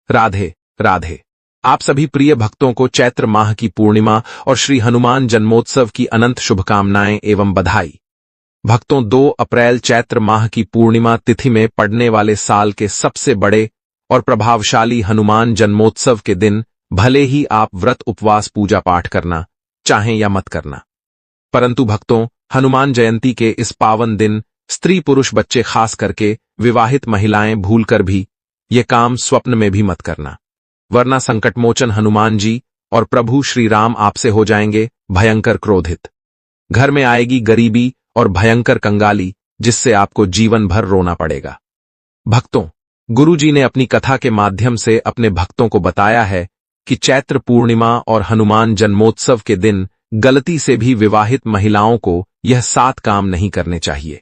राधे राधे। आप सभी प्रिय भक्तों को चैत्र माह की पूर्णिमा और श्री हनुमान जन्मोत्सव की अनंत शुभकामनाएं एवं बधाई। भक्तों, 2 अप्रैल चैत्र माह की पूर्णिमा तिथि में पड़ने वाले साल के सबसे बड़े और प्रभावशाली हनुमान जन्मोत्सव के दिन भले ही आप व्रत उपवास पूजा पाठ करना चाहें या मत करना, परंतु भक्तों, हनुमान जयंती के इस पावन दिन स्त्री पुरुष बच्चे खास करके विवाहित महिलाएं भूलकर भी ये काम स्वप्न में भी मत करना, वरना संकटमोचन हनुमान जी और प्रभु श्री राम आपसे हो जाएंगे भयंकर क्रोधित। घर में आएगी गरीबी और भयंकर कंगाली, जिससे आपको जीवन भर रोना पड़ेगा। भक्तों, गुरु जी ने अपनी कथा के माध्यम से अपने भक्तों को बताया है कि चैत्र पूर्णिमा और हनुमान जन्मोत्सव के दिन गलती से भी विवाहित महिलाओं को यह 7 काम नहीं करने चाहिए।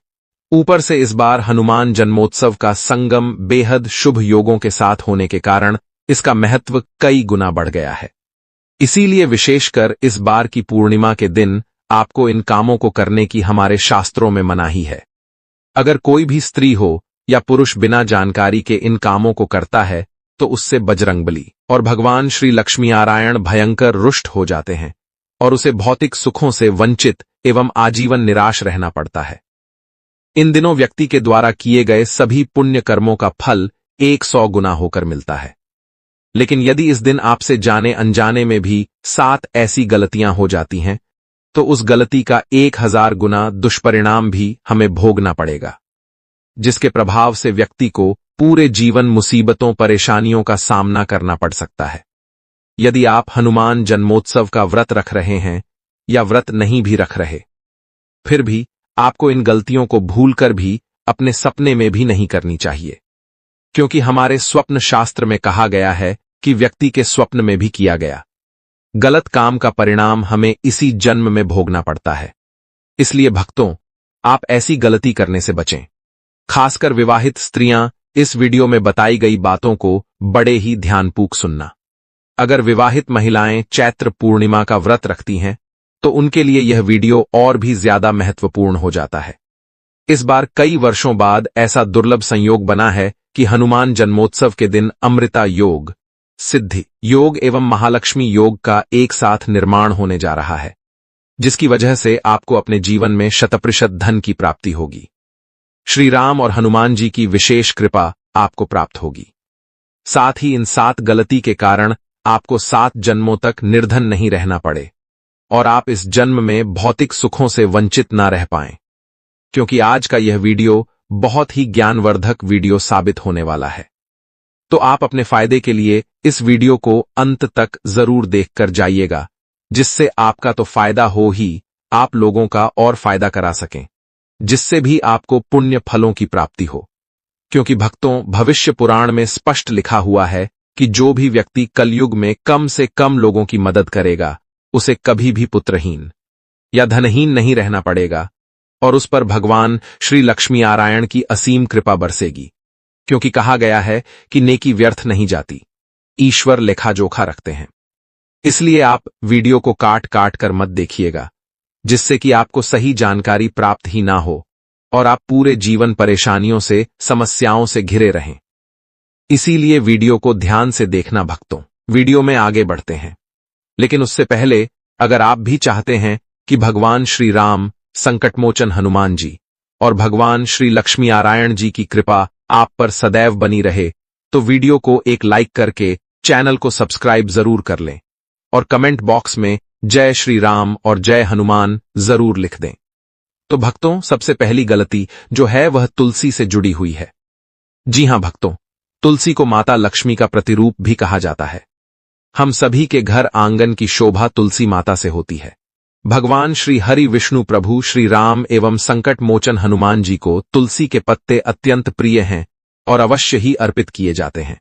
ऊपर से इस बार हनुमान जन्मोत्सव का संगम बेहद शुभ योगों के साथ होने के कारण इसका महत्व कई गुना बढ़ गया है। इसीलिए विशेषकर इस बार की पूर्णिमा के दिन आपको इन कामों को करने की हमारे शास्त्रों में मनाही है। अगर कोई भी स्त्री हो या पुरुष बिना जानकारी के इन कामों को करता है तो उससे बजरंगबली और भगवान श्री लक्ष्मी नारायण भयंकर रुष्ट हो जाते हैं और उसे भौतिक सुखों से वंचित एवं आजीवन निराश रहना पड़ता है। इन दिनों व्यक्ति के द्वारा किए गए सभी पुण्य कर्मों का फल 100 गुना होकर मिलता है। लेकिन यदि इस दिन आपसे जाने अनजाने में भी 7 ऐसी गलतियां हो जाती हैं तो उस गलती का 1000 गुना दुष्परिणाम भी हमें भोगना पड़ेगा, जिसके प्रभाव से व्यक्ति को पूरे जीवन मुसीबतों परेशानियों का सामना करना पड़ सकता है। यदि आप हनुमान जन्मोत्सव का व्रत रख रहे हैं या व्रत नहीं भी रख रहे, फिर भी आपको इन गलतियों को भूलकर भी अपने सपने में भी नहीं करनी चाहिए, क्योंकि हमारे स्वप्न शास्त्र में कहा गया है कि व्यक्ति के स्वप्न में भी किया गया गलत काम का परिणाम हमें इसी जन्म में भोगना पड़ता है। इसलिए भक्तों, आप ऐसी गलती करने से बचें। खासकर विवाहित स्त्रियां इस वीडियो में बताई गई बातों को बड़े ही ध्यानपूर्वक सुनना। अगर विवाहित महिलाएं चैत्र पूर्णिमा का व्रत रखती हैं तो उनके लिए यह वीडियो और भी ज्यादा महत्वपूर्ण हो जाता है। इस बार कई वर्षों बाद ऐसा दुर्लभ संयोग बना है कि हनुमान जन्मोत्सव के दिन अमृता योग, सिद्धि योग एवं महालक्ष्मी योग का एक साथ निर्माण होने जा रहा है, जिसकी वजह से आपको अपने जीवन में 100% धन की प्राप्ति होगी। श्री राम और हनुमान जी की विशेष कृपा आपको प्राप्त होगी। साथ ही इन 7 गलती के कारण आपको 7 जन्मों तक निर्धन नहीं रहना पड़े और आप इस जन्म में भौतिक सुखों से वंचित ना रह पाएं, क्योंकि आज का यह वीडियो बहुत ही ज्ञानवर्धक वीडियो साबित होने वाला है। तो आप अपने फायदे के लिए इस वीडियो को अंत तक जरूर देखकर जाइएगा, जिससे आपका तो फायदा हो ही, आप लोगों का और फायदा करा सकें, जिससे भी आपको पुण्य फलों की प्राप्ति हो। क्योंकि भक्तों, भविष्य पुराण में स्पष्ट लिखा हुआ है कि जो भी व्यक्ति कलयुग में कम से कम लोगों की मदद करेगा उसे कभी भी पुत्रहीन या धनहीन नहीं रहना पड़ेगा और उस पर भगवान श्री लक्ष्मी नारायण की असीम कृपा बरसेगी। क्योंकि कहा गया है कि नेकी व्यर्थ नहीं जाती, ईश्वर लेखा जोखा रखते हैं। इसलिए आप वीडियो को काट काट कर मत देखिएगा, जिससे कि आपको सही जानकारी प्राप्त ही ना हो और आप पूरे जीवन परेशानियों से, समस्याओं से घिरे रहें। इसीलिए वीडियो को ध्यान से देखना। भक्तों, वीडियो में आगे बढ़ते हैं, लेकिन उससे पहले अगर आप भी चाहते हैं कि भगवान श्री राम, संकटमोचन हनुमान जी और भगवान श्री लक्ष्मी नारायण जी की कृपा आप पर सदैव बनी रहे, तो वीडियो को एक लाइक करके चैनल को सब्सक्राइब जरूर कर लें और कमेंट बॉक्स में जय श्री राम और जय हनुमान जरूर लिख दें। तो भक्तों, सबसे पहली गलती जो है वह तुलसी से जुड़ी हुई है। जी हां भक्तों, तुलसी को माता लक्ष्मी का प्रतिरूप भी कहा जाता है। हम सभी के घर आंगन की शोभा तुलसी माता से होती है। भगवान श्री हरि विष्णु प्रभु श्री राम एवं संकट मोचन हनुमान जी को तुलसी के पत्ते अत्यंत प्रिय हैं और अवश्य ही अर्पित किए जाते हैं।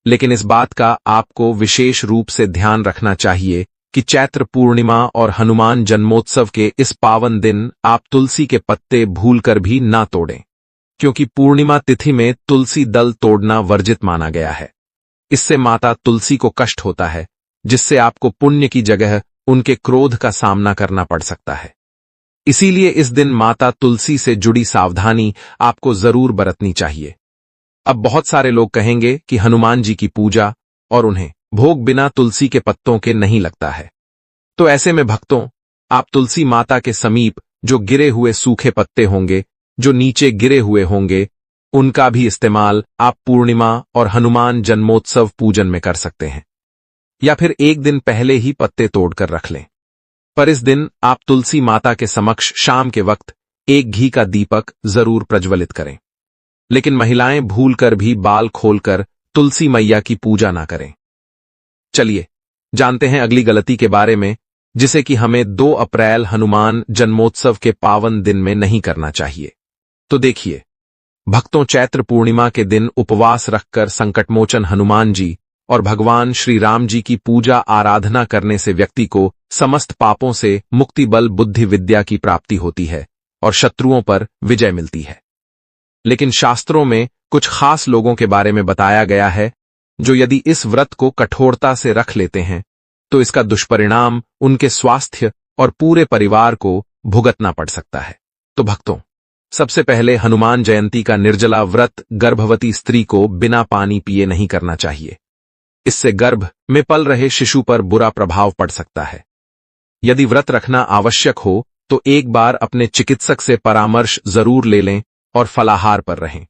लेकिन इस बात का आपको विशेष रूप से ध्यान रखना चाहिए कि चैत्र पूर्णिमा और हनुमान जन्मोत्सव के इस पावन दिन आप तुलसी के पत्ते भूलकर भी ना तोड़ें, क्योंकि पूर्णिमा तिथि में तुलसी दल तोड़ना वर्जित माना गया है। इससे माता तुलसी को कष्ट होता है, जिससे आपको पुण्य की जगह उनके क्रोध का सामना करना पड़ सकता है। इसीलिए इस दिन माता तुलसी से जुड़ी सावधानी आपको जरूर बरतनी चाहिए। अब बहुत सारे लोग कहेंगे कि हनुमान जी की पूजा और उन्हें भोग बिना तुलसी के पत्तों के नहीं लगता है। तो ऐसे में भक्तों, आप तुलसी माता के समीप जो गिरे हुए सूखे पत्ते होंगे, जो नीचे गिरे हुए होंगे, उनका भी इस्तेमाल आप पूर्णिमा और हनुमान जन्मोत्सव पूजन में कर सकते हैं। या फिर एक दिन पहले ही पत्ते तोड़कर रख लें। पर इस दिन आप तुलसी माता के समक्ष शाम के वक्त एक घी का दीपक जरूर प्रज्वलित करें। लेकिन महिलाएं भूलकर भी बाल खोलकर तुलसी मैया की पूजा ना करें। चलिए जानते हैं अगली गलती के बारे में, जिसे कि हमें 2 अप्रैल हनुमान जन्मोत्सव के पावन दिन में नहीं करना चाहिए। तो देखिए भक्तों, चैत्र पूर्णिमा के दिन उपवास रखकर संकटमोचन हनुमान जी और भगवान श्री राम जी की पूजा आराधना करने से व्यक्ति को समस्त पापों से मुक्ति, बल, बुद्धि, विद्या की प्राप्ति होती है और शत्रुओं पर विजय मिलती है। लेकिन शास्त्रों में कुछ खास लोगों के बारे में बताया गया है, जो यदि इस व्रत को कठोरता से रख लेते हैं तो इसका दुष्परिणाम उनके स्वास्थ्य और पूरे परिवार को भुगतना पड़ सकता है। तो भक्तों, सबसे पहले हनुमान जयंती का निर्जला व्रत गर्भवती स्त्री को बिना पानी पिए नहीं करना चाहिए। इससे गर्भ में पल रहे शिशु पर बुरा प्रभाव पड़ सकता है। यदि व्रत रखना आवश्यक हो तो एक बार अपने चिकित्सक से परामर्श जरूर ले लें और फलाहार पर रहें।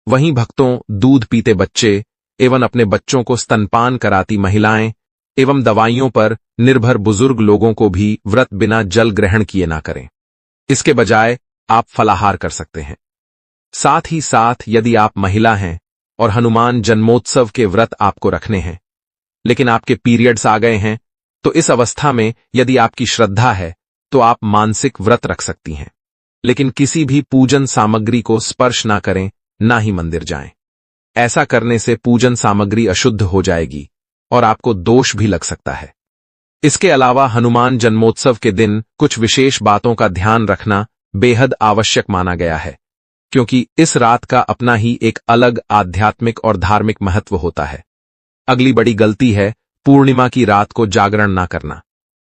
वहीं भक्तों, दूध पीते बच्चे एवं अपने बच्चों को स्तनपान कराती महिलाएं एवं दवाइयों पर निर्भर बुजुर्ग लोगों को भी व्रत बिना जल ग्रहण किए ना करें। इसके बजाय आप फलाहार कर सकते हैं। साथ ही साथ यदि आप महिला हैं और हनुमान जन्मोत्सव के व्रत आपको रखने हैं, लेकिन आपके पीरियड्स आ गए हैं, तो इस अवस्था में यदि आपकी श्रद्धा है तो आप मानसिक व्रत रख सकती हैं। लेकिन किसी भी पूजन सामग्री को स्पर्श ना करें, ना ही मंदिर जाएं। ऐसा करने से पूजन सामग्री अशुद्ध हो जाएगी और आपको दोष भी लग सकता है। इसके अलावा हनुमान जन्मोत्सव के दिन कुछ विशेष बातों का ध्यान रखना बेहद आवश्यक माना गया है, क्योंकि इस रात का अपना ही एक अलग आध्यात्मिक और धार्मिक महत्व होता है। अगली बड़ी गलती है पूर्णिमा की रात को जागरण ना करना।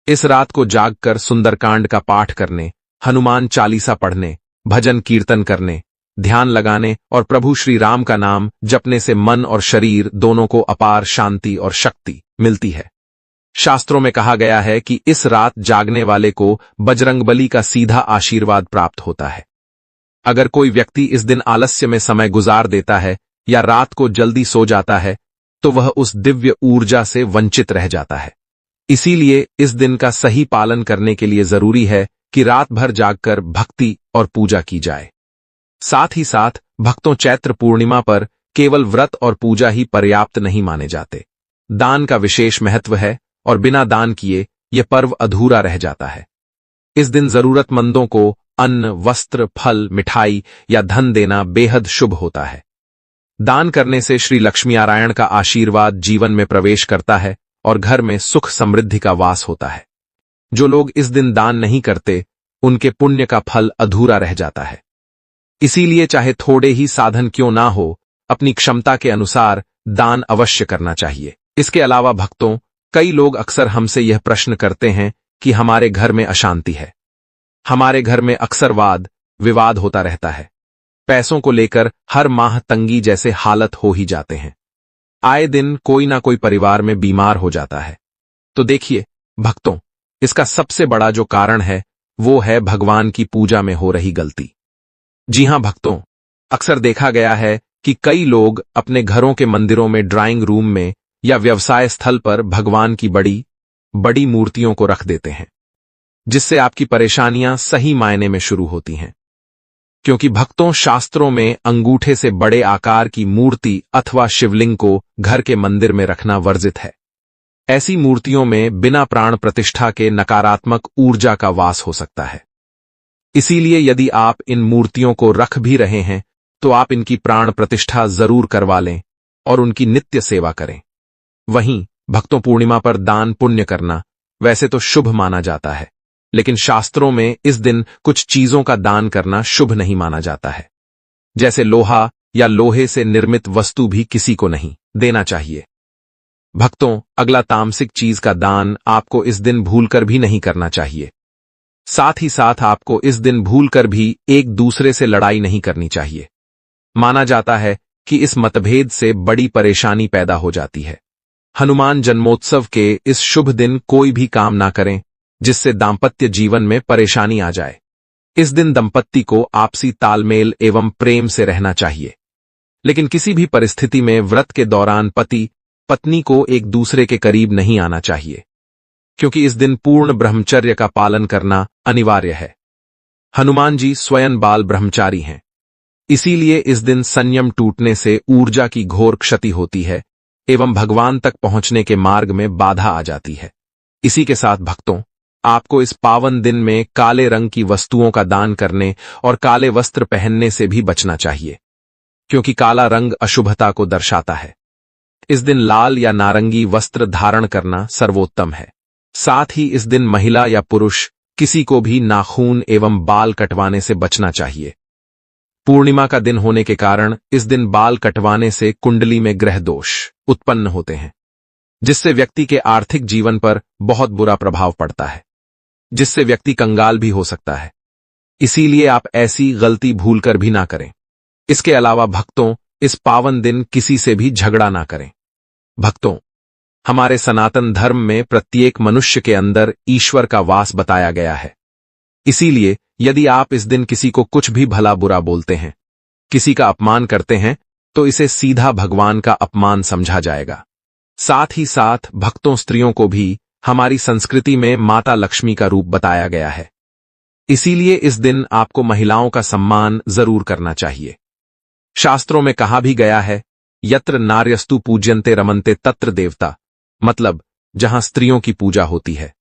इस रात को जागकर सुंदरकांड का पाठ करने, हनुमान चालीसा पढ़ने, भजन कीर्तन करने, ध्यान लगाने और प्रभु श्री राम का नाम जपने से मन और शरीर दोनों को अपार शांति और शक्ति मिलती है। शास्त्रों में कहा गया है कि इस रात जागने वाले को बजरंगबली का सीधा आशीर्वाद प्राप्त होता है। अगर कोई व्यक्ति इस दिन आलस्य में समय गुजार देता है या रात को जल्दी सो जाता है तो वह उस दिव्य ऊर्जा से वंचित रह जाता है। इसीलिए इस दिन का सही पालन करने के लिए जरूरी है कि रात भर जागकर भक्ति और पूजा की जाए। साथ ही साथ भक्तों, चैत्र पूर्णिमा पर केवल व्रत और पूजा ही पर्याप्त नहीं माने जाते। दान का विशेष महत्व है और बिना दान किए यह पर्व अधूरा रह जाता है। इस दिन जरूरतमंदों को अन्न, वस्त्र, फल, मिठाई या धन देना बेहद शुभ होता है। दान करने से श्री लक्ष्मी नारायण का आशीर्वाद जीवन में प्रवेश करता है और घर में सुख समृद्धि का वास होता है। जो लोग इस दिन दान नहीं करते, उनके पुण्य का फल अधूरा रह जाता है। इसीलिए चाहे थोड़े ही साधन क्यों ना हो, अपनी क्षमता के अनुसार दान अवश्य करना चाहिए। इसके अलावा भक्तों, कई लोग अक्सर हमसे यह प्रश्न करते हैं कि हमारे घर में अशांति है, हमारे घर में अक्सर वाद विवाद होता रहता है, पैसों को लेकर हर माह तंगी जैसे हालत हो ही जाते हैं, आए दिन कोई ना कोई परिवार में बीमार हो जाता है। तो देखिए भक्तों, इसका सबसे बड़ा जो कारण है वो है भगवान की पूजा में हो रही गलती। जी हां भक्तों, अक्सर देखा गया है कि कई लोग अपने घरों के मंदिरों में, ड्राइंग रूम में या व्यवसाय स्थल पर भगवान की बड़ी बड़ी मूर्तियों को रख देते हैं, जिससे आपकी परेशानियां सही मायने में शुरू होती हैं। क्योंकि भक्तों, शास्त्रों में अंगूठे से बड़े आकार की मूर्ति अथवा शिवलिंग को घर के मंदिर में रखना वर्जित है। ऐसी मूर्तियों में बिना प्राण प्रतिष्ठा के नकारात्मक ऊर्जा का वास हो सकता है। इसीलिए यदि आप इन मूर्तियों को रख भी रहे हैं तो आप इनकी प्राण प्रतिष्ठा जरूर करवा लें और उनकी नित्य सेवा करें। वहीं भक्तों, पूर्णिमा पर दान पुण्य करना वैसे तो शुभ माना जाता है, लेकिन शास्त्रों में इस दिन कुछ चीजों का दान करना शुभ नहीं माना जाता है। जैसे लोहा या लोहे से निर्मित वस्तु भी किसी को नहीं देना चाहिए। भक्तों, अगला तामसिक चीज का दान आपको इस दिन भूलकर भी नहीं करना चाहिए। साथ ही साथ आपको इस दिन भूलकर भी एक दूसरे से लड़ाई नहीं करनी चाहिए। माना जाता है कि इस मतभेद से बड़ी परेशानी पैदा हो जाती है। हनुमान जन्मोत्सव के इस शुभ दिन कोई भी काम ना करें जिससे दाम्पत्य जीवन में परेशानी आ जाए। इस दिन दंपत्ति को आपसी तालमेल एवं प्रेम से रहना चाहिए, लेकिन किसी भी परिस्थिति में व्रत के दौरान पति पत्नी को एक दूसरे के करीब नहीं आना चाहिए, क्योंकि इस दिन पूर्ण ब्रह्मचर्य का पालन करना अनिवार्य है। हनुमान जी स्वयं बाल ब्रह्मचारी हैं, इसीलिए इस दिन संयम टूटने से ऊर्जा की घोर क्षति होती है एवं भगवान तक पहुंचने के मार्ग में बाधा आ जाती है। इसी के साथ भक्तों, आपको इस पावन दिन में काले रंग की वस्तुओं का दान करने और काले वस्त्र पहनने से भी बचना चाहिए, क्योंकि काला रंग अशुभता को दर्शाता है। इस दिन लाल या नारंगी वस्त्र धारण करना सर्वोत्तम है। साथ ही इस दिन महिला या पुरुष किसी को भी नाखून एवं बाल कटवाने से बचना चाहिए। पूर्णिमा का दिन होने के कारण इस दिन बाल कटवाने से कुंडली में ग्रह दोष उत्पन्न होते हैं, जिससे व्यक्ति के आर्थिक जीवन पर बहुत बुरा प्रभाव पड़ता है, जिससे व्यक्ति कंगाल भी हो सकता है। इसीलिए आप ऐसी गलती भूलकर भी ना करें। इसके अलावा भक्तों, इस पावन दिन किसी से भी झगड़ा ना करें। भक्तों, हमारे सनातन धर्म में प्रत्येक मनुष्य के अंदर ईश्वर का वास बताया गया है। इसीलिए यदि आप इस दिन किसी को कुछ भी भला बुरा बोलते हैं, किसी का अपमान करते हैं, तो इसे सीधा भगवान का अपमान समझा जाएगा। साथ ही साथ भक्तों, स्त्रियों को भी हमारी संस्कृति में माता लक्ष्मी का रूप बताया गया है। इसीलिए इस दिन आपको महिलाओं का सम्मान जरूर करना चाहिए। शास्त्रों में कहा भी गया है, यत्र नार्यस्तु पूज्यन्ते रमन्ते तत्र देवता, मतलब जहां स्त्रियों की पूजा होती है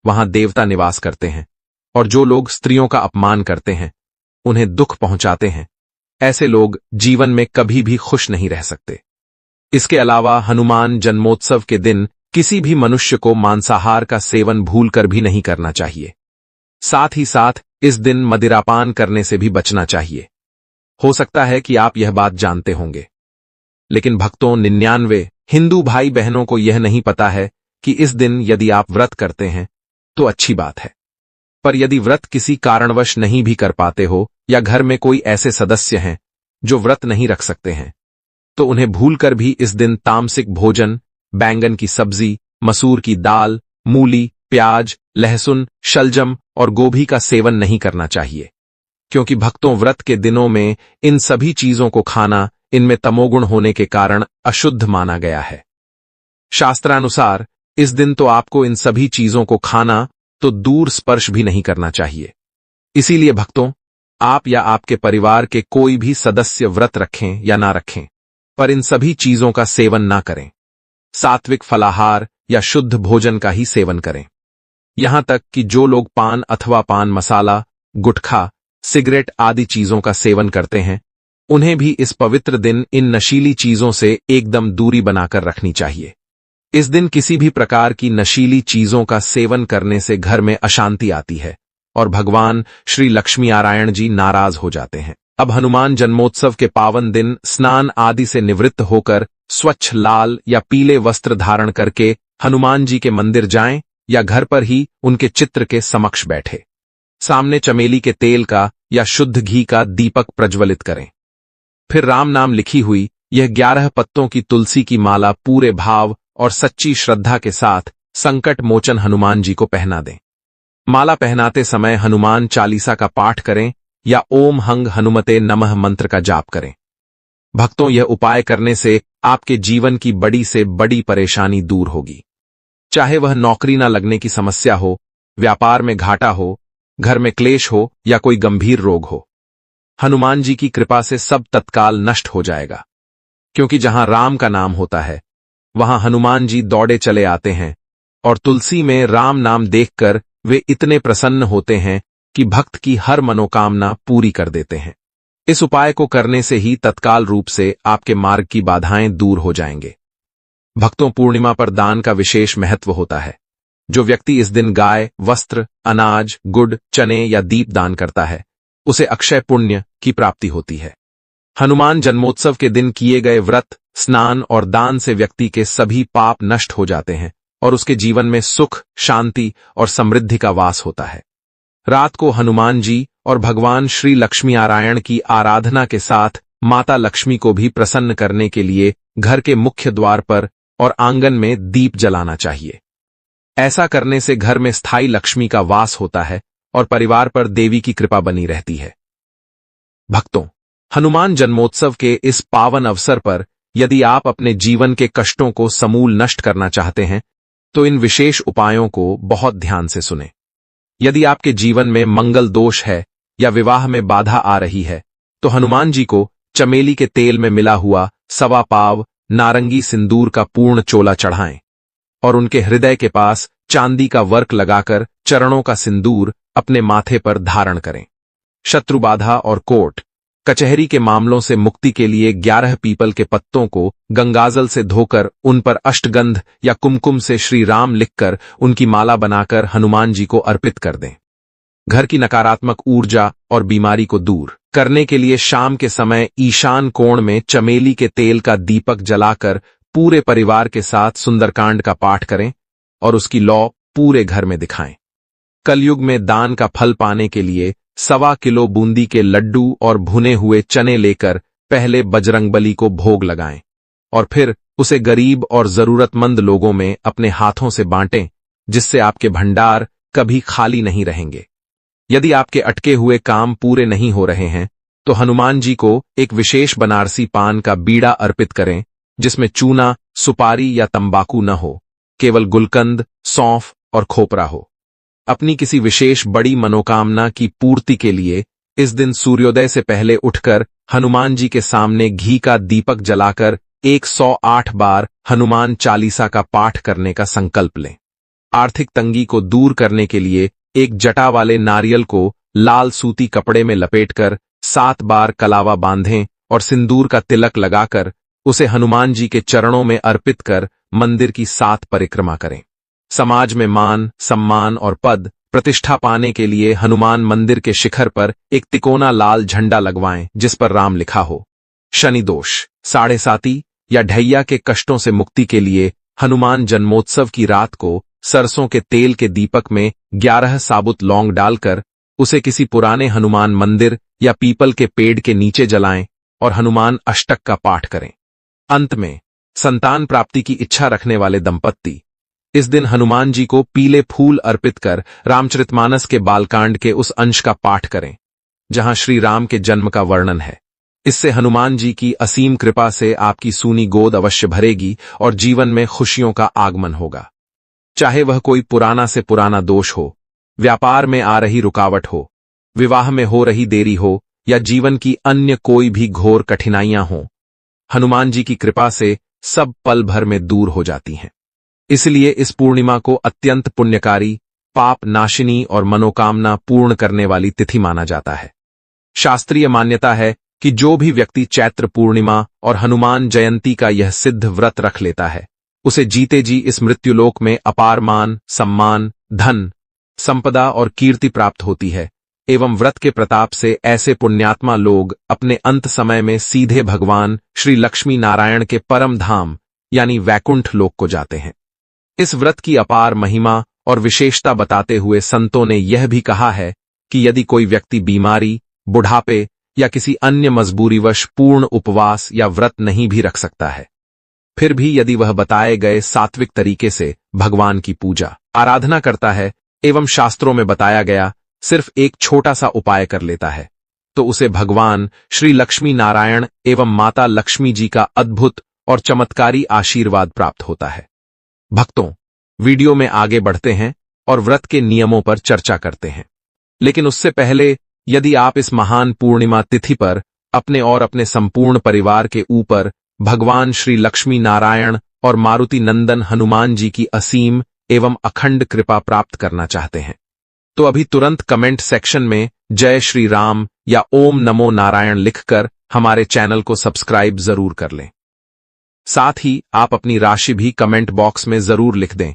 वहां देवता निवास करते हैं, और जो लोग स्त्रियों का अपमान करते हैं, उन्हें दुख पहुंचाते हैं, ऐसे लोग जीवन में कभी भी खुश नहीं रह सकते। इसके अलावा हनुमान जन्मोत्सव के दिन किसी भी मनुष्य को मांसाहार का सेवन भूलकर भी नहीं करना चाहिए। साथ ही साथ इस दिन मदिरापान करने से भी बचना चाहिए। हो सकता है कि आप यह बात जानते होंगे, लेकिन भक्तों, 99 हिंदू भाई बहनों को यह नहीं पता है कि इस दिन यदि आप व्रत करते हैं तो अच्छी बात है, पर यदि व्रत किसी कारणवश नहीं भी कर पाते हो या घर में कोई ऐसे सदस्य हैं जो व्रत नहीं रख सकते हैं, तो उन्हें भूलकर भी इस दिन तामसिक भोजन, बैंगन की सब्जी, मसूर की दाल, मूली, प्याज, लहसुन, शलजम और गोभी का सेवन नहीं करना चाहिए, क्योंकि भक्तों, व्रत के दिनों में इन सभी चीजों को खाना इनमें तमोगुण होने के कारण अशुद्ध माना गया है। शास्त्रानुसार इस दिन तो आपको इन सभी चीजों को खाना तो दूर स्पर्श भी नहीं करना चाहिए। इसीलिए भक्तों, आप या आपके परिवार के कोई भी सदस्य व्रत रखें या ना रखें, पर इन सभी चीजों का सेवन ना करें। सात्विक फलाहार या शुद्ध भोजन का ही सेवन करें। यहां तक कि जो लोग पान अथवा पान मसाला, गुटखा, सिगरेट आदि चीजों का सेवन करते हैं, उन्हें भी इस पवित्र दिन इन नशीली चीजों से एकदम दूरी बनाकर रखनी चाहिए। इस दिन किसी भी प्रकार की नशीली चीजों का सेवन करने से घर में अशांति आती है और भगवान श्री लक्ष्मी नारायण जी नाराज हो जाते हैं। अब हनुमान जन्मोत्सव के पावन दिन स्नान आदि से निवृत्त होकर स्वच्छ लाल या पीले वस्त्र धारण करके हनुमान जी के मंदिर जाएं या घर पर ही उनके चित्र के समक्ष बैठे सामने चमेली के तेल का या शुद्ध घी का दीपक प्रज्वलित करें। फिर राम नाम लिखी हुई यह 11 पत्तों की तुलसी की माला पूरे भाव और सच्ची श्रद्धा के साथ संकट मोचन हनुमान जी को पहना दें। माला पहनाते समय हनुमान चालीसा का पाठ करें या ओम हंग हनुमते नमः मंत्र का जाप करें। भक्तों, यह उपाय करने से आपके जीवन की बड़ी से बड़ी परेशानी दूर होगी, चाहे वह नौकरी न लगने की समस्या हो, व्यापार में घाटा हो, घर में क्लेश हो या कोई गंभीर रोग हो। हनुमान जी की कृपा से सब तत्काल नष्ट हो जाएगा, क्योंकि जहां राम का नाम होता है वहां हनुमान जी दौड़े चले आते हैं और तुलसी में राम नाम देखकर वे इतने प्रसन्न होते हैं कि भक्त की हर मनोकामना पूरी कर देते हैं। इस उपाय को करने से ही तत्काल रूप से आपके मार्ग की बाधाएं दूर हो जाएंगे। भक्तों, पूर्णिमा पर दान का विशेष महत्व होता है। जो व्यक्ति इस दिन गाय, वस्त्र, अनाज, गुड़, चने या दीप दान करता है, उसे अक्षय पुण्य की प्राप्ति होती है। हनुमान जन्मोत्सव के दिन किए गए व्रत, स्नान और दान से व्यक्ति के सभी पाप नष्ट हो जाते हैं और उसके जीवन में सुख, शांति और समृद्धि का वास होता है। रात को हनुमान जी और भगवान श्री लक्ष्मी नारायण की आराधना के साथ माता लक्ष्मी को भी प्रसन्न करने के लिए घर के मुख्य द्वार पर और आंगन में दीप जलाना चाहिए। ऐसा करने से घर में स्थायी लक्ष्मी का वास होता है और परिवार पर देवी की कृपा बनी रहती है। भक्तों, हनुमान जन्मोत्सव के इस पावन अवसर पर यदि आप अपने जीवन के कष्टों को समूल नष्ट करना चाहते हैं तो इन विशेष उपायों को बहुत ध्यान से सुनें। यदि आपके जीवन में मंगल दोष है या विवाह में बाधा आ रही है तो हनुमान जी को चमेली के तेल में मिला हुआ 1.25 पाव नारंगी सिंदूर का पूर्ण चोला चढ़ाएं और उनके हृदय के पास चांदी का वर्क लगाकर चरणों का सिंदूर अपने माथे पर धारण करें। शत्रु बाधा और कोर्ट कचहरी के मामलों से मुक्ति के लिए 11 पीपल के पत्तों को गंगाजल से धोकर उन पर अष्टगंध या कुमकुम से श्री राम लिखकर उनकी माला बनाकर हनुमान जी को अर्पित कर दें। घर की नकारात्मक ऊर्जा और बीमारी को दूर करने के लिए शाम के समय ईशान कोण में चमेली के तेल का दीपक जलाकर पूरे परिवार के साथ सुंदरकांड का पाठ करें और उसकी लौ पूरे घर में दिखाएं। कलयुग में दान का फल पाने के लिए 1.25 किलो बूंदी के लड्डू और भुने हुए चने लेकर पहले बजरंगबली को भोग लगाएं और फिर उसे गरीब और जरूरतमंद लोगों में अपने हाथों से बांटें, जिससे आपके भंडार कभी खाली नहीं रहेंगे। यदि आपके अटके हुए काम पूरे नहीं हो रहे हैं तो हनुमान जी को एक विशेष बनारसी पान का बीड़ा अर्पित करें, जिसमें चूना, सुपारी या तंबाकू न हो, केवल गुलकंद, सौंफ और खोपरा हो। अपनी किसी विशेष बड़ी मनोकामना की पूर्ति के लिए इस दिन सूर्योदय से पहले उठकर हनुमान जी के सामने घी का दीपक जलाकर 108 बार हनुमान चालीसा का पाठ करने का संकल्प लें। आर्थिक तंगी को दूर करने के लिए एक जटा वाले नारियल को लाल सूती कपड़े में लपेटकर 7 बार कलावा बांधें और सिंदूर का तिलक लगाकर उसे हनुमान जी के चरणों में अर्पित कर मंदिर की 7 परिक्रमा करें। समाज में मान, सम्मान और पद प्रतिष्ठा पाने के लिए हनुमान मंदिर के शिखर पर एक तिकोना लाल झंडा लगवाएं जिस पर राम लिखा हो। शनि दोष, साढ़े साती या ढैया के कष्टों से मुक्ति के लिए हनुमान जन्मोत्सव की रात को सरसों के तेल के दीपक में 11 साबुत लौंग डालकर उसे किसी पुराने हनुमान मंदिर या पीपल के पेड़ के नीचे जलाएं और हनुमान अष्टक का पाठ करें। अंत में संतान प्राप्ति की इच्छा रखने वाले दंपत्ति इस दिन हनुमान जी को पीले फूल अर्पित कर रामचरितमानस के बालकांड के उस अंश का पाठ करें जहां श्री राम के जन्म का वर्णन है। इससे हनुमान जी की असीम कृपा से आपकी सूनी गोद अवश्य भरेगी और जीवन में खुशियों का आगमन होगा। चाहे वह कोई पुराना से पुराना दोष हो, व्यापार में आ रही रुकावट हो, विवाह में हो रही देरी हो या जीवन की अन्य कोई भी घोर कठिनाइयां हों, हनुमान जी की कृपा से सब पल भर में दूर हो जाती हैं। इसलिए इस पूर्णिमा को अत्यंत पुण्यकारी, पाप नाशिनी और मनोकामना पूर्ण करने वाली तिथि माना जाता है। शास्त्रीय मान्यता है कि जो भी व्यक्ति चैत्र पूर्णिमा और हनुमान जयंती का यह सिद्ध व्रत रख लेता है, उसे जीते जी इस मृत्युलोक में अपार मान, सम्मान, धन, संपदा और कीर्ति प्राप्त होती है एवं व्रत के प्रताप से ऐसे पुण्यात्मा लोग अपने अंत समय में सीधे भगवान श्री लक्ष्मी नारायण के परम धाम यानी वैकुंठ लोक को जाते हैं। इस व्रत की अपार महिमा और विशेषता बताते हुए संतों ने यह भी कहा है कि यदि कोई व्यक्ति बीमारी, बुढ़ापे या किसी अन्य मजबूरीवश पूर्ण उपवास या व्रत नहीं भी रख सकता है, फिर भी यदि वह बताए गए सात्विक तरीके से भगवान की पूजा आराधना करता है एवं शास्त्रों में बताया गया सिर्फ एक छोटा सा उपाय कर लेता है, तो उसे भगवान श्री लक्ष्मी नारायण एवं माता लक्ष्मी जी का अद्भुत और चमत्कारी आशीर्वाद प्राप्त होता है। भक्तों, वीडियो में आगे बढ़ते हैं और व्रत के नियमों पर चर्चा करते हैं, लेकिन उससे पहले यदि आप इस महान पूर्णिमा तिथि पर अपने और अपने संपूर्ण परिवार के ऊपर भगवान श्री लक्ष्मी नारायण और मारुति नंदन हनुमान जी की असीम एवं अखंड कृपा प्राप्त करना चाहते हैं, तो अभी तुरंत कमेंट सेक्शन में जय श्री राम या ओम नमो नारायण लिखकर हमारे चैनल को सब्सक्राइब जरूर कर लें। साथ ही आप अपनी राशि भी कमेंट बॉक्स में जरूर लिख दें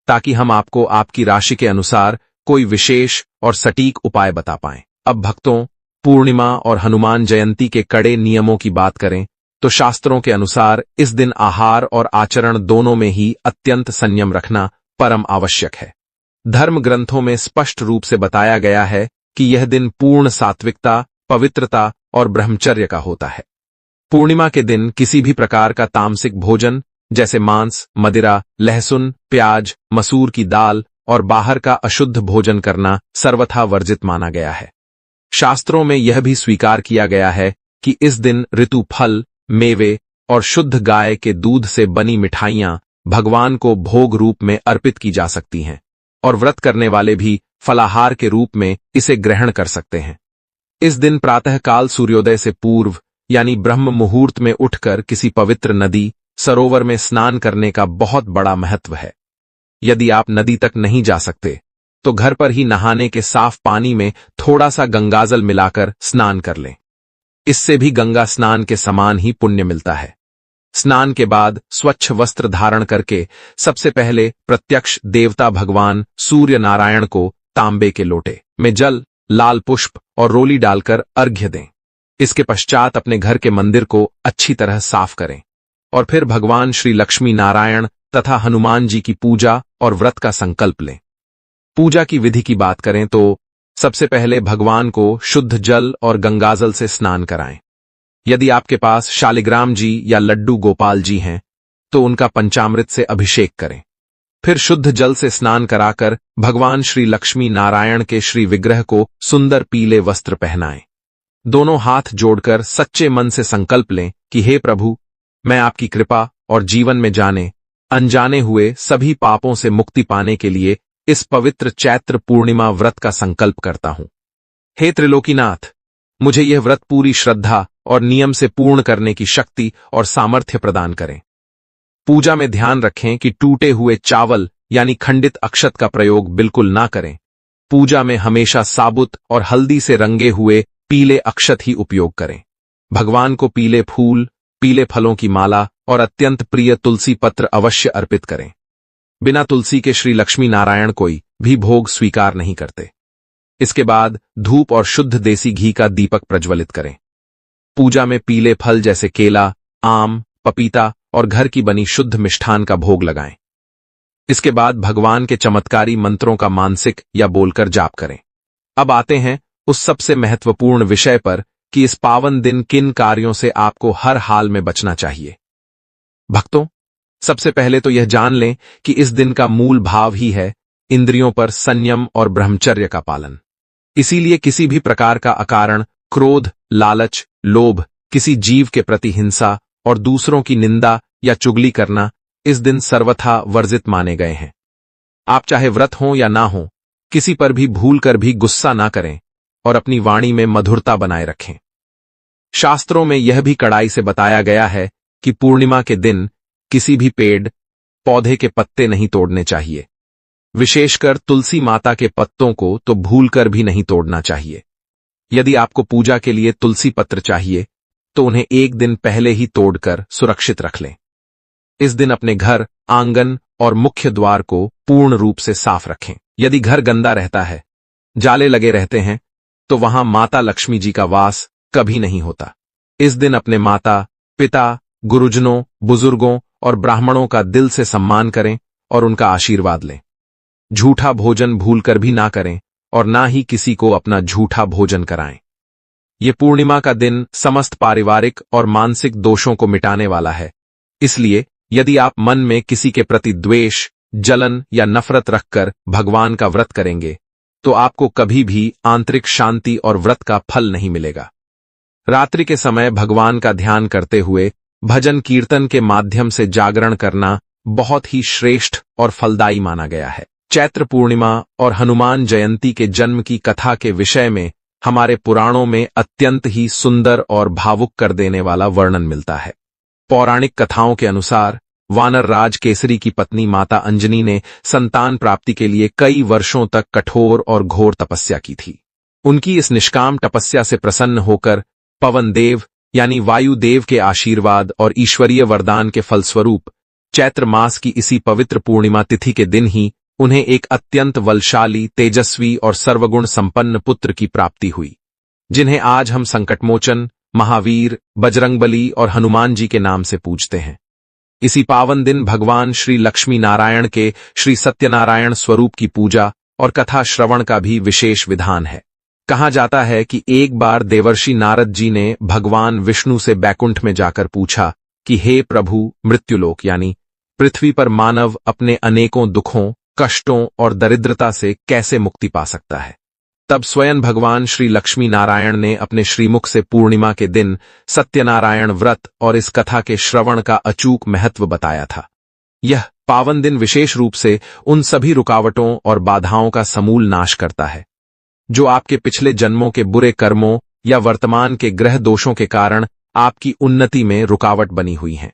ताकि हम आपको आपकी राशि के अनुसार कोई विशेष और सटीक उपाय बता पाएं। अब भक्तों, पूर्णिमा और हनुमान जयंती के कड़े नियमों की बात करें तो शास्त्रों के अनुसार इस दिन आहार और आचरण दोनों में ही अत्यंत संयम रखना परम आवश्यक है। धर्म ग्रंथों में स्पष्ट रूप से बताया गया है कि यह दिन पूर्ण सात्विकता, पवित्रता और ब्रह्मचर्य का होता है। पूर्णिमा के दिन किसी भी प्रकार का तामसिक भोजन जैसे मांस, मदिरा, लहसुन, प्याज, मसूर की दाल और बाहर का अशुद्ध भोजन करना सर्वथा वर्जित माना गया है। शास्त्रों में यह भी स्वीकार किया गया है कि इस दिन ऋतु फल, मेवे और शुद्ध गाय के दूध से बनी मिठाइयां भगवान को भोग रूप में अर्पित की जा सकती हैं और व्रत करने वाले भी फलाहार के रूप में इसे ग्रहण कर सकते हैं। इस दिन प्रातःकाल सूर्योदय से पूर्व यानी ब्रह्म मुहूर्त में उठकर किसी पवित्र नदी, सरोवर में स्नान करने का बहुत बड़ा महत्व है। यदि आप नदी तक नहीं जा सकते तो घर पर ही नहाने के साफ पानी में थोड़ा सा गंगाजल मिलाकर स्नान कर लें। इससे भी गंगा स्नान के समान ही पुण्य मिलता है। स्नान के बाद स्वच्छ वस्त्र धारण करके सबसे पहले प्रत्यक्ष देवता भगवान सूर्य नारायण को तांबे के लोटे में जल, लाल पुष्प और रोली डालकर अर्घ्य दें। इसके पश्चात अपने घर के मंदिर को अच्छी तरह साफ करें और फिर भगवान श्री लक्ष्मी नारायण तथा हनुमान जी की पूजा और व्रत का संकल्प लें। पूजा की विधि की बात करें तो सबसे पहले भगवान को शुद्ध जल और गंगाजल से स्नान कराएं। यदि आपके पास शालिग्राम जी या लड्डू गोपाल जी हैं तो उनका पंचामृत से अभिषेक करें। फिर शुद्ध जल से स्नान कराकर भगवान श्री लक्ष्मी नारायण के श्री विग्रह को सुंदर पीले वस्त्र पहनाएं। दोनों हाथ जोड़कर सच्चे मन से संकल्प लें कि हे प्रभु, मैं आपकी कृपा और जीवन में जाने अनजाने हुए सभी पापों से मुक्ति पाने के लिए इस पवित्र चैत्र पूर्णिमा व्रत का संकल्प करता हूं। हे त्रिलोकीनाथ, मुझे यह व्रत पूरी श्रद्धा और नियम से पूर्ण करने की शक्ति और सामर्थ्य प्रदान करें। पूजा में ध्यान रखें कि टूटे हुए चावल यानी खंडित अक्षत का प्रयोग बिल्कुल ना करें। पूजा में हमेशा साबुत और हल्दी से रंगे हुए पीले अक्षत ही उपयोग करें। भगवान को पीले फूल, पीले फलों की माला और अत्यंत प्रिय तुलसी पत्र अवश्य अर्पित करें। बिना तुलसी के श्री लक्ष्मी नारायण कोई भी भोग स्वीकार नहीं करते। इसके बाद धूप और शुद्ध देसी घी का दीपक प्रज्वलित करें। पूजा में पीले फल जैसे केला, आम, पपीता और घर की बनी शुद्ध मिष्ठान का भोग लगाएं। इसके बाद भगवान के चमत्कारी मंत्रों का मानसिक या बोलकर जाप करें। अब आते हैं उस सबसे महत्वपूर्ण विषय पर कि इस पावन दिन किन कार्यों से आपको हर हाल में बचना चाहिए। भक्तों, सबसे पहले तो यह जान लें कि इस दिन का मूल भाव ही है इंद्रियों पर संयम और ब्रह्मचर्य का पालन। इसीलिए किसी भी प्रकार का अकारण क्रोध, लालच, लोभ, किसी जीव के प्रति हिंसा और दूसरों की निंदा या चुगली करना इस दिन सर्वथा वर्जित माने गए हैं। आप चाहे व्रत हो या ना हो, किसी पर भी भूल कर भी गुस्सा ना करें और अपनी वाणी में मधुरता बनाए रखें। शास्त्रों में यह भी कड़ाई से बताया गया है कि पूर्णिमा के दिन किसी भी पेड़, पौधे के पत्ते नहीं तोड़ने चाहिए। विशेषकर तुलसी माता के पत्तों को तो भूलकर भी नहीं तोड़ना चाहिए। यदि आपको पूजा के लिए तुलसी पत्र चाहिए तो उन्हें एक दिन पहले ही तोड़कर सुरक्षित रख लें। इस दिन अपने घर, आंगन और मुख्य द्वार को पूर्ण रूप से साफ रखें। यदि घर गंदा रहता है, जाले लगे रहते हैं, तो वहां माता लक्ष्मी जी का वास कभी नहीं होता। इस दिन अपने माता, पिता, गुरुजनों, बुजुर्गों और ब्राह्मणों का दिल से सम्मान करें और उनका आशीर्वाद लें। झूठा भोजन भूलकर भी ना करें और ना ही किसी को अपना झूठा भोजन कराएं। ये पूर्णिमा का दिन समस्त पारिवारिक और मानसिक दोषों को मिटाने वाला है। इसलिए यदि आप मन में किसी के प्रति द्वेष, जलन या नफरत रखकर भगवान का व्रत करेंगे तो आपको कभी भी आंतरिक शांति और व्रत का फल नहीं मिलेगा। रात्रि के समय भगवान का ध्यान करते हुए भजन कीर्तन के माध्यम से जागरण करना बहुत ही श्रेष्ठ और फलदायी माना गया है। चैत्र पूर्णिमा और हनुमान जयंती के जन्म की कथा के विषय में हमारे पुराणों में अत्यंत ही सुंदर और भावुक कर देने वाला वर्णन मिलता है। पौराणिक कथाओं के अनुसार वानर राज केसरी की पत्नी माता अंजनी ने संतान प्राप्ति के लिए कई वर्षों तक कठोर और घोर तपस्या की थी। उनकी इस निष्काम तपस्या से प्रसन्न होकर पवन देव यानी वायुदेव के आशीर्वाद और ईश्वरीय वरदान के फलस्वरूप चैत्र मास की इसी पवित्र पूर्णिमा तिथि के दिन ही उन्हें एक अत्यंत बलशाली, तेजस्वी और सर्वगुण संपन्न पुत्र की प्राप्ति हुई, जिन्हें आज हम संकटमोचन, महावीर, बजरंगबली और हनुमान जी के नाम से पूजते हैं। इसी पावन दिन भगवान श्री लक्ष्मी नारायण के श्री सत्यनारायण स्वरूप की पूजा और कथा श्रवण का भी विशेष विधान है। कहा जाता है कि एक बार देवर्षि नारद जी ने भगवान विष्णु से बैकुंठ में जाकर पूछा कि हे प्रभु, मृत्युलोक यानी पृथ्वी पर मानव अपने अनेकों दुखों, कष्टों और दरिद्रता से कैसे मुक्ति पा सकता है। तब स्वयं भगवान श्री लक्ष्मी नारायण ने अपने श्रीमुख से पूर्णिमा के दिन सत्यनारायण व्रत और इस कथा के श्रवण का अचूक महत्व बताया था। यह पावन दिन विशेष रूप से उन सभी रुकावटों और बाधाओं का समूल नाश करता है जो आपके पिछले जन्मों के बुरे कर्मों या वर्तमान के ग्रह दोषों के कारण आपकी उन्नति में रुकावट बनी हुई हैं।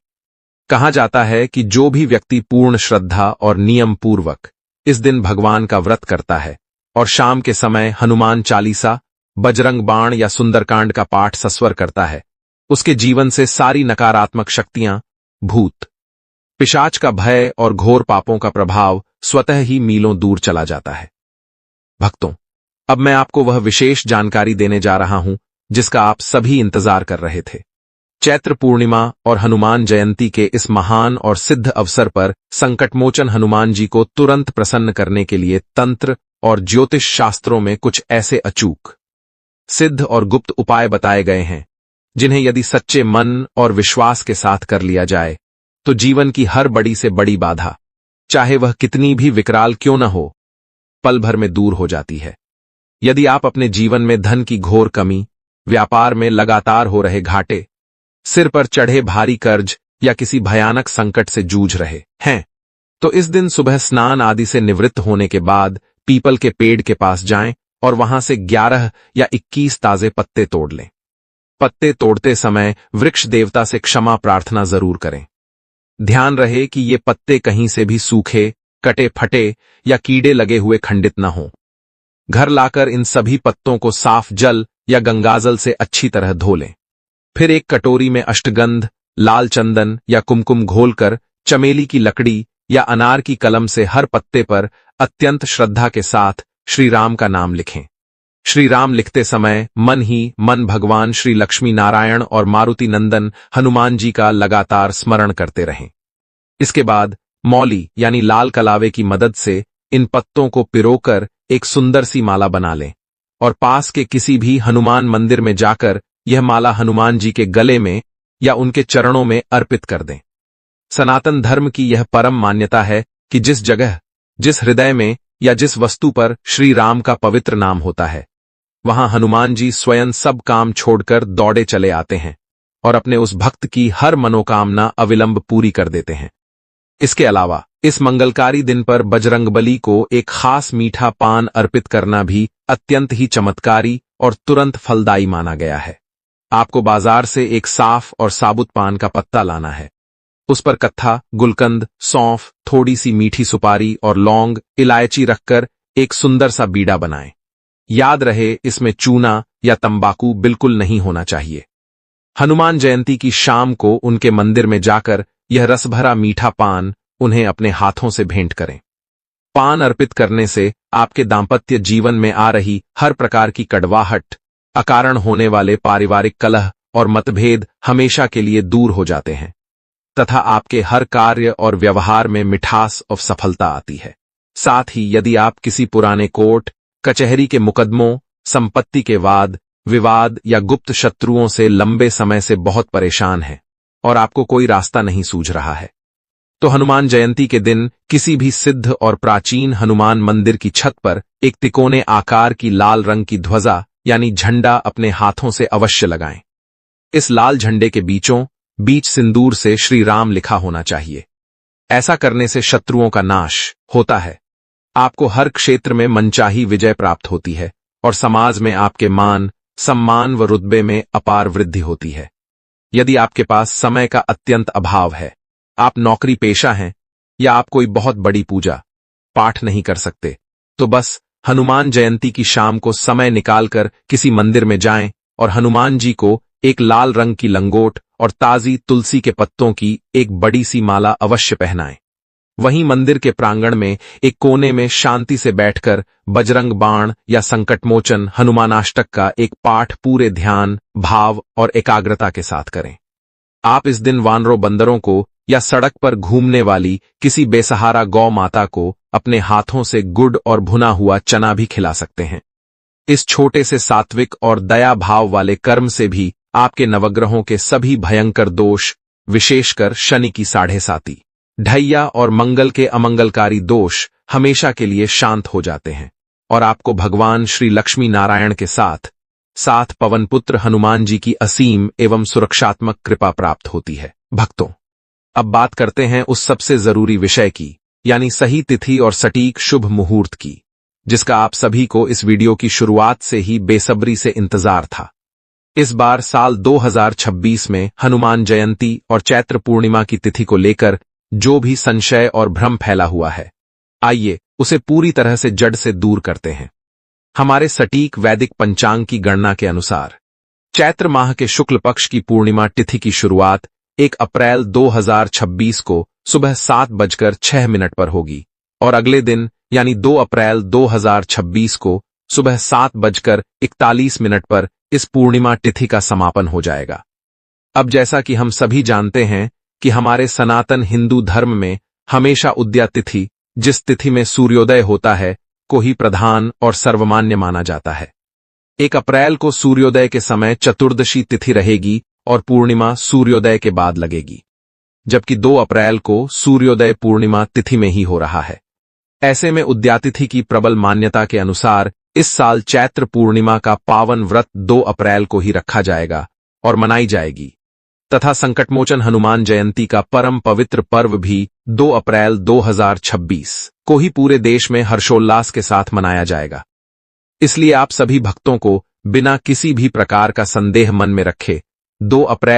कहा जाता है कि जो भी व्यक्ति पूर्ण श्रद्धा और नियम पूर्वक इस दिन भगवान का व्रत करता है और शाम के समय हनुमान चालीसा, बजरंग बाण या सुंदरकांड का पाठ सस्वर करता है, उसके जीवन से सारी नकारात्मक शक्तियां, भूत पिशाच का भय और घोर पापों का प्रभाव स्वतः ही मीलों दूर चला जाता है। भक्तों, अब मैं आपको वह विशेष जानकारी देने जा रहा हूं जिसका आप सभी इंतजार कर रहे थे। चैत्र पूर्णिमा और हनुमान जयंती के इस महान और सिद्ध अवसर पर संकटमोचन हनुमान जी को तुरंत प्रसन्न करने के लिए तंत्र और ज्योतिष शास्त्रों में कुछ ऐसे अचूक, सिद्ध और गुप्त उपाय बताए गए हैं जिन्हें यदि सच्चे मन और विश्वास के साथ कर लिया जाए तो जीवन की हर बड़ी से बड़ी बाधा, चाहे वह कितनी भी विकराल क्यों न हो, पल भर में दूर हो जाती है। यदि आप अपने जीवन में धन की घोर कमी, व्यापार में लगातार हो रहे घाटे, सिर पर चढ़े भारी कर्ज या किसी भयानक संकट से जूझ रहे हैं, तो इस दिन सुबह स्नान आदि से निवृत्त होने के बाद पीपल के पेड़ के पास जाएं और वहां से 11 या 21 ताजे पत्ते तोड़ लें। पत्ते तोड़ते समय वृक्ष देवता से क्षमा प्रार्थना जरूर करें। ध्यान रहे कि ये पत्ते कहीं से भी सूखे, कटे फटे या कीड़े लगे हुए खंडित न हों। घर लाकर इन सभी पत्तों को साफ जल या गंगाजल से अच्छी तरह धो लें। फिर एक कटोरी में अष्टगंध, लाल चंदन या कुमकुम घोलकर चमेली की लकड़ी या अनार की कलम से हर पत्ते पर अत्यंत श्रद्धा के साथ श्री राम का नाम लिखें। श्री राम लिखते समय मन ही मन भगवान श्री लक्ष्मी नारायण और मारुति नंदन हनुमान जी का लगातार स्मरण करते रहें। इसके बाद मौली यानी लाल कलावे की मदद से इन पत्तों को पिरोकर एक सुंदर सी माला बना लें और पास के किसी भी हनुमान मंदिर में जाकर यह माला हनुमान जी के गले में या उनके चरणों में अर्पित कर दें। सनातन धर्म की यह परम मान्यता है कि जिस जगह, जिस हृदय में या जिस वस्तु पर श्री राम का पवित्र नाम होता है, वहां हनुमान जी स्वयं सब काम छोड़कर दौड़े चले आते हैं और अपने उस भक्त की हर मनोकामना अविलंब पूरी कर देते हैं। इसके अलावा इस मंगलकारी दिन पर बजरंगबली को एक खास मीठा पान अर्पित करना भी अत्यंत ही चमत्कारी और तुरंत फलदायी माना गया है। आपको बाजार से एक साफ और साबुत पान का पत्ता लाना है। उस पर कत्था, गुलकंद, सौंफ, थोड़ी सी मीठी सुपारी और लौंग, इलायची रखकर एक सुंदर सा बीड़ा बनाएं। याद रहे, इसमें चूना या तंबाकू बिल्कुल नहीं होना चाहिए। हनुमान जयंती की शाम को उनके मंदिर में जाकर यह रसभरा मीठा पान उन्हें अपने हाथों से भेंट करें। पान अर्पित करने से आपके दाम्पत्य जीवन में आ रही हर प्रकार की कड़वाहट, अकारण होने वाले पारिवारिक कलह और मतभेद हमेशा के लिए दूर हो जाते हैं तथा आपके हर कार्य और व्यवहार में मिठास और सफलता आती है। साथ ही यदि आप किसी पुराने कोर्ट कचहरी के मुकदमों, संपत्ति के वाद विवाद या गुप्त शत्रुओं से लंबे समय से बहुत परेशान हैं और आपको कोई रास्ता नहीं सूझ रहा है, तो हनुमान जयंती के दिन किसी भी सिद्ध और प्राचीन हनुमान मंदिर की छत पर एक तिकोने आकार की लाल रंग की ध्वजा यानी झंडा अपने हाथों से अवश्य लगाएं। इस लाल झंडे के बीचों बीच सिंदूर से श्री राम लिखा होना चाहिए। ऐसा करने से शत्रुओं का नाश होता है, आपको हर क्षेत्र में मनचाही विजय प्राप्त होती है और समाज में आपके मान, सम्मान व रुतबे में अपार वृद्धि होती है। यदि आपके पास समय का अत्यंत अभाव है, आप नौकरी पेशा हैं या आप कोई बहुत बड़ी पूजा पाठ नहीं कर सकते, तो बस हनुमान जयंती की शाम को समय निकालकर किसी मंदिर में जाएं और हनुमान जी को एक लाल रंग की लंगोट और ताजी तुलसी के पत्तों की एक बड़ी सी माला अवश्य पहनाएं। वहीं मंदिर के प्रांगण में एक कोने में शांति से बैठकर बजरंग बाण या संकटमोचन हनुमानाष्टक का एक पाठ पूरे ध्यान, भाव और एकाग्रता के साथ करें। आप इस दिन वानरों, बंदरों को या सड़क पर घूमने वाली किसी बेसहारा गौ माता को अपने हाथों से गुड़ और भुना हुआ चना भी खिला सकते हैं। इस छोटे से सात्विक और दया भाव वाले कर्म से भी आपके नवग्रहों के सभी भयंकर दोष, विशेषकर शनि की 7.5 ढैया और मंगल के अमंगलकारी दोष हमेशा के लिए शांत हो जाते हैं और आपको भगवान श्री लक्ष्मी नारायण के साथ साथ पवन पुत्र हनुमान जी की असीम एवं सुरक्षात्मक कृपा प्राप्त होती है। भक्तों, अब बात करते हैं उस सबसे जरूरी विषय की, यानी सही तिथि और सटीक शुभ मुहूर्त की, जिसका आप सभी को इस वीडियो की शुरुआत से ही बेसब्री से इंतजार था। इस बार साल 2026 में हनुमान जयंती और चैत्र पूर्णिमा की तिथि को लेकर जो भी संशय और भ्रम फैला हुआ है, आइए उसे पूरी तरह से जड़ से दूर करते हैं। हमारे सटीक वैदिक पंचांग की गणना के अनुसार चैत्र माह के शुक्ल पक्ष की पूर्णिमा तिथि की शुरुआत 1 अप्रैल 2026 को सुबह 7:06 पर होगी और अगले दिन यानी 2 अप्रैल 2026 को सुबह 7:41 पर इस पूर्णिमा तिथि का समापन हो जाएगा। अब जैसा कि हम सभी जानते हैं कि हमारे सनातन हिंदू धर्म में हमेशा उदया तिथि, जिस तिथि में सूर्योदय होता है, को ही प्रधान और सर्वमान्य माना जाता है। 1 अप्रैल को सूर्योदय के समय चतुर्दशी तिथि रहेगी और पूर्णिमा सूर्योदय के बाद लगेगी, जबकि 2 अप्रैल को सूर्योदय पूर्णिमा तिथि में ही हो रहा है। ऐसे में उद्यातिथि की प्रबल मान्यता के अनुसार इस साल चैत्र पूर्णिमा का पावन व्रत 2 अप्रैल को ही रखा जाएगा और मनाई जाएगी तथा संकटमोचन हनुमान जयंती का परम पवित्र पर्व भी 2 अप्रैल 2026 को ही पूरे देश में हर्षोल्लास के साथ मनाया जाएगा। इसलिए आप सभी भक्तों को बिना किसी भी प्रकार का संदेह मन में रखे 2 अप्रैल